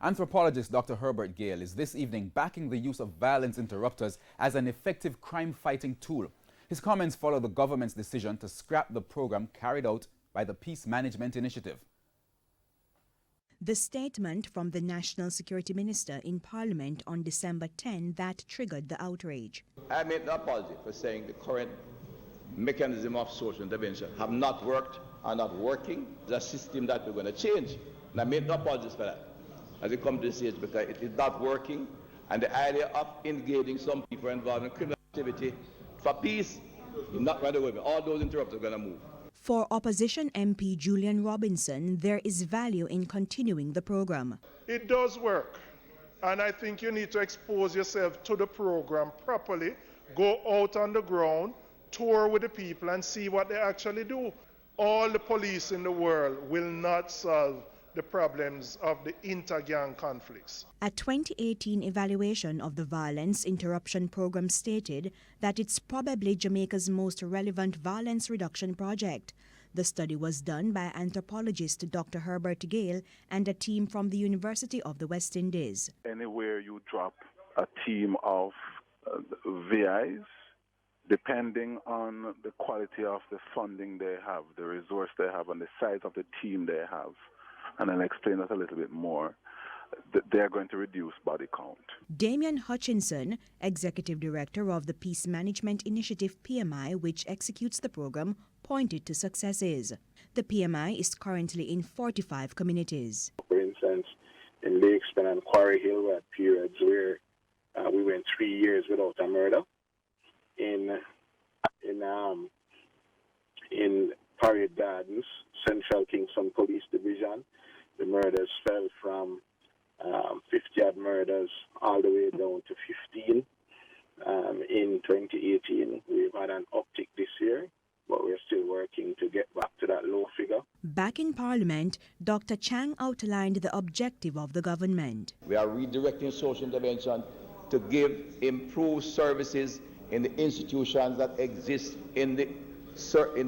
Anthropologist Dr. Herbert Gale is this evening backing the use of violence interrupters as an effective crime-fighting tool. His comments follow the government's decision to scrap the program carried out by the Peace Management Initiative. The statement from the National Security Minister in Parliament on December 10 that triggered the outrage. I made no apology for saying the current mechanism of social intervention have not worked, are not working. It's a system that we're going to change. And I made no apologies for that as it comes to this age, because it is not working. And the idea of engaging some people involved in criminal activity for peace is not going to work. All those interrupters are going to move. For opposition MP Julian Robinson, there is value in continuing the program. It does work, and I think you need to expose yourself to the program properly, go out on the ground, tour with the people and see what they actually do. All the police in the world will not solve the problems of the inter-gang conflicts. A 2018 evaluation of the Violence Interruption Program stated that it's probably Jamaica's most relevant violence reduction project. The study was done by anthropologist Dr. Herbert Gale and a team from the University of the West Indies. Anywhere you drop a team of VIs, depending on the quality of the funding they have, the resource they have, and the size of the team they have, and I'll explain that a little bit more, they're going to reduce body count. Damian Hutchinson, Executive Director of the Peace Management Initiative PMI, which executes the program, pointed to successes. The PMI is currently in 45 communities. For instance, in Lakespan and Quarry Hill, we had periods where we went 3 years without a murder. In Parade Gardens, Central Kingston Police Division, the murders fell from 50-odd murders all the way down to 15. In 2018, we've had an uptick this year, but we're still working to get back to that low figure. Back in Parliament, Dr. Chang outlined the objective of the government. We are redirecting social intervention to give improved services in the institutions that exist in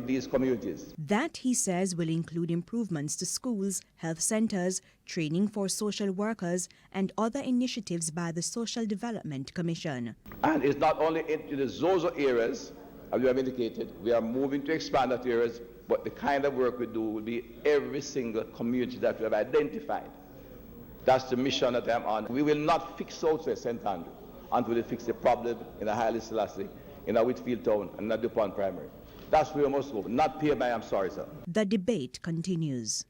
these communities. That, he says, will include improvements to schools, health centers, training for social workers, and other initiatives by the Social Development Commission. And it's not only into the Zozo areas, as we have indicated, we are moving to expand that areas, but the kind of work we do will be every single community that we have identified. That's the mission that I'm on. We will not fix Southwest St. Andrew until we fix the problem in a Haile Selassie, in a Whitfield Town, and not DuPont Primary. That's where we must go, not PMI, I'm sorry, sir. The debate continues.